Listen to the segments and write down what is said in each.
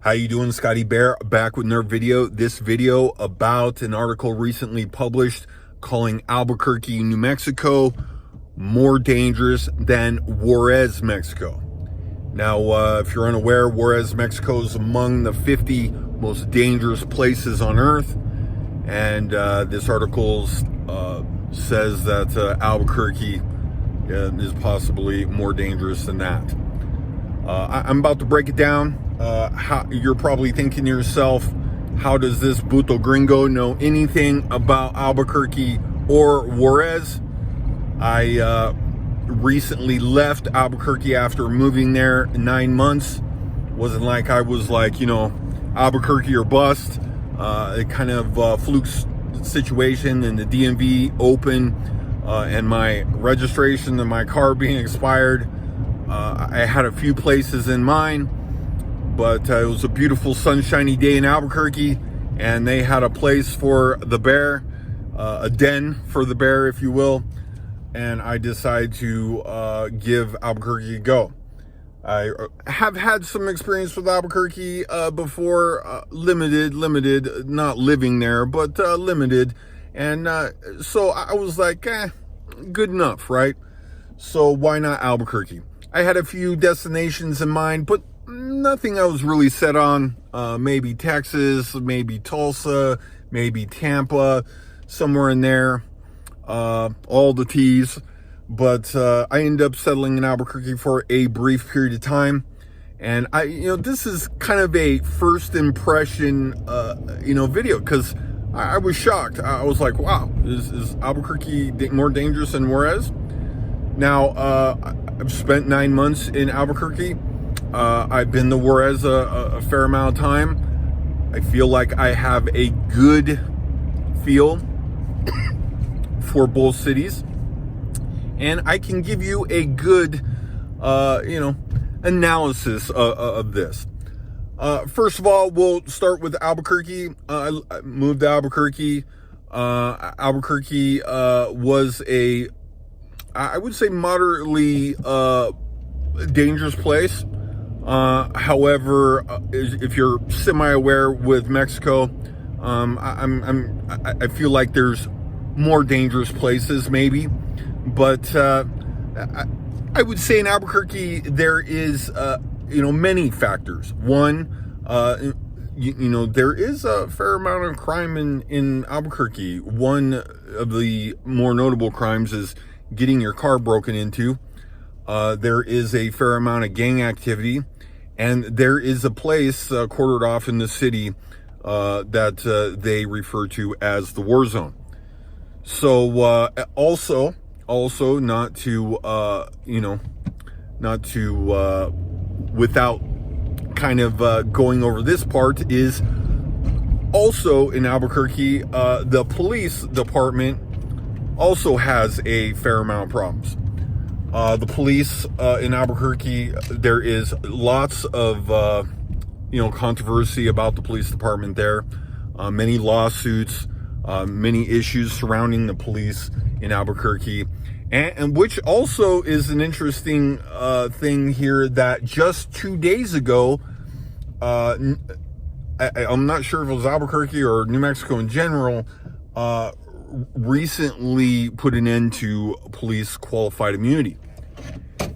How you doing? Scotty Bear back with another video. This video about an article recently published calling Albuquerque, New Mexico more dangerous than Juarez, Mexico. Now, if you're unaware, Juarez, Mexico is among the 50 most dangerous places on earth. And this article says that Albuquerque is possibly more dangerous than that. I'm about to break it down. You're probably thinking to yourself, how does this Buto Gringo know anything about Albuquerque or Juarez? I recently left Albuquerque after moving there 9 months. Wasn't like I was like, Albuquerque or bust. It kind of fluke situation, and the DMV open and my registration and my car being expired. I had a few places in mind, but it was a beautiful sunshiny day in Albuquerque, and they had a place for the bear, a den for the bear, if you will, and I decided to give Albuquerque a go. I have had some experience with Albuquerque before, limited, not living there, but limited, and so I was like, good enough, right? So why not Albuquerque? I had a few destinations in mind, but nothing I was really set on. Maybe Texas, maybe Tulsa, maybe Tampa, somewhere in there. All the T's. But I ended up settling in Albuquerque for a brief period of time. And this is kind of a first impression, video, because I was shocked. I was like, wow, is Albuquerque more dangerous than Juarez? Now, I've spent 9 months in Albuquerque. I've been to Juarez a fair amount of time. I feel like I have a good feel for both cities. And I can give you a good, analysis of this. First of all, we'll start with Albuquerque. I moved to Albuquerque. Albuquerque was I would say, moderately dangerous place. However, if you're semi-aware with Mexico, I feel like there's more dangerous places, maybe. But I would say in Albuquerque there is, many factors. One, there is a fair amount of crime in Albuquerque. One of the more notable crimes is getting your car broken into. There is a fair amount of gang activity, and there is a place quartered off in the city that they refer to as the war zone. So also not to without kind of going over this part, is also in Albuquerque the police department also has a fair amount of problems. The police in Albuquerque, there is lots of controversy about the police department there. Many lawsuits, many issues surrounding the police in Albuquerque, and which also is an interesting thing here, that just 2 days ago, I'm not sure if it was Albuquerque or New Mexico in general, recently put an end to police qualified immunity.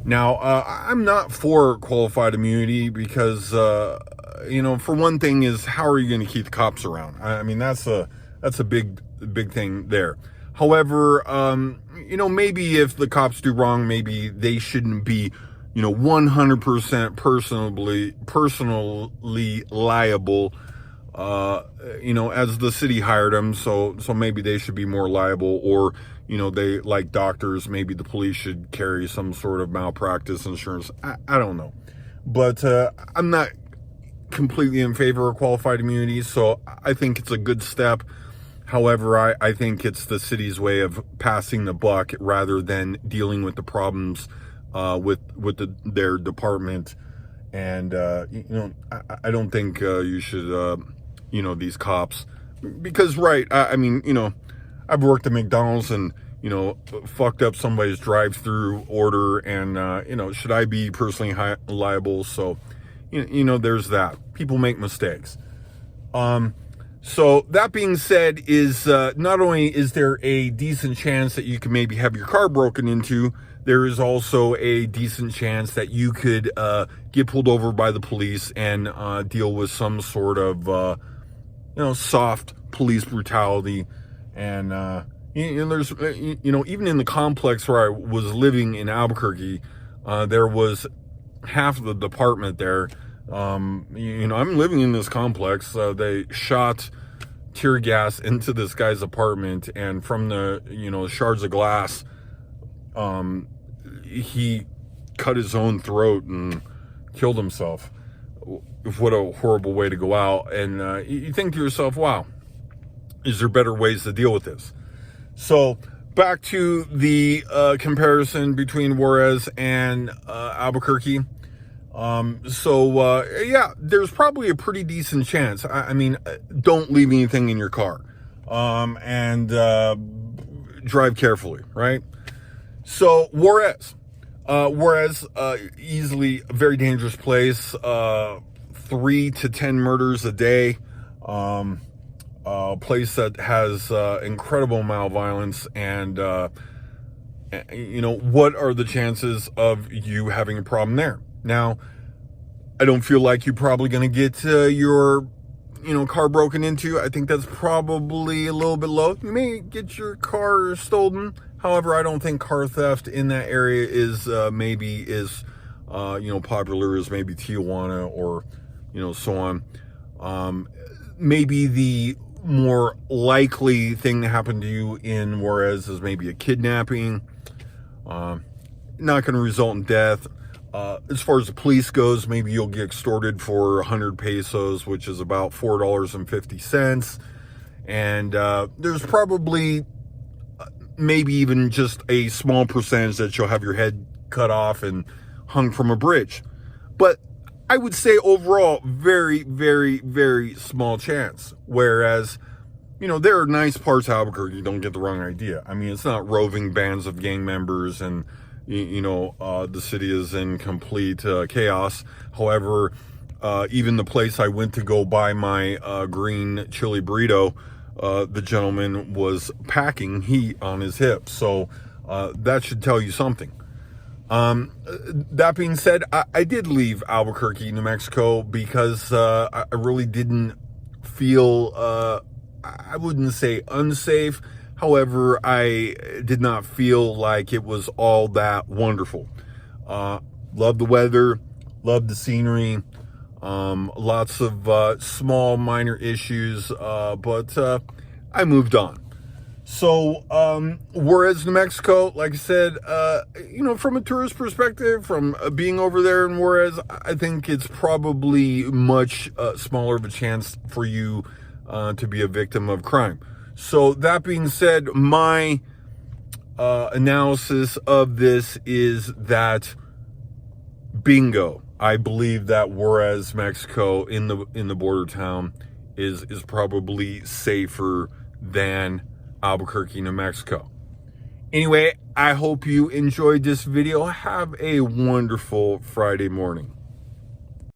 Now, I'm not for qualified immunity because, for one thing is, how are you going to keep the cops around? I mean, that's a big thing there. However, maybe if the cops do wrong, maybe they shouldn't be, 100% personally liable, as the city hired them. So maybe they should be more liable, or, they, like doctors, maybe the police should carry some sort of malpractice insurance. I don't know. But I'm not completely in favor of qualified immunity, so I think it's a good step. However, I think it's the city's way of passing the buck rather than dealing with the problems with their department. And I don't think you should these cops, because I've worked at McDonald's and fucked up somebody's drive-through order, and should I be personally liable? So there's that. People make mistakes. So that being said, is not only is there a decent chance that you could maybe have your car broken into, there is also a decent chance that you could get pulled over by the police and deal with some sort of soft police brutality. And there's even in the complex where I was living in Albuquerque, there was half of the department there. I'm living in this complex. They shot tear gas into this guy's apartment, and from the shards of glass, he cut his own throat and killed himself. What a horrible way to go out. And you think to yourself, wow, is there better ways to deal with this? So back to the comparison between Juarez and Albuquerque. There's probably a pretty decent chance. I mean, don't leave anything in your car, and drive carefully, right? So Juarez, easily a very dangerous place. 3 to 10 murders a day. A place that has incredible amount of violence, and what are the chances of you having a problem there? Now, I don't feel like you're probably going to get your car broken into. I think that's probably a little bit low. You may get your car stolen. However, I don't think car theft in that area is maybe as popular as maybe Tijuana or so on. Maybe the more likely thing to happen to you in Juarez is maybe a kidnapping. Not going to result in death. As far as the police goes, maybe you'll get extorted for 100 pesos, which is about $4.50. And there's probably maybe even just a small percentage that you'll have your head cut off and hung from a bridge. But I would say overall, very, very, very small chance. Whereas, there are nice parts of Albuquerque, don't get the wrong idea. I mean, it's not roving bands of gang members and the city is in complete chaos. However, even the place I went to go buy my green chili burrito, the gentleman was packing heat on his hip. So that should tell you something. That being said, I did leave Albuquerque, New Mexico, because I really didn't feel, I wouldn't say unsafe. However, I did not feel like it was all that wonderful. Love the weather, love the scenery, lots of small minor issues, but I moved on. So Juarez, New Mexico, like I said, from a tourist perspective, from being over there in Juarez, I think it's probably much smaller of a chance for you to be a victim of crime. So that being said, my analysis of this is that bingo. I believe that Juarez, Mexico, in the border town, is probably safer than Albuquerque, New Mexico. Anyway, I hope you enjoyed this video. Have a wonderful Friday morning.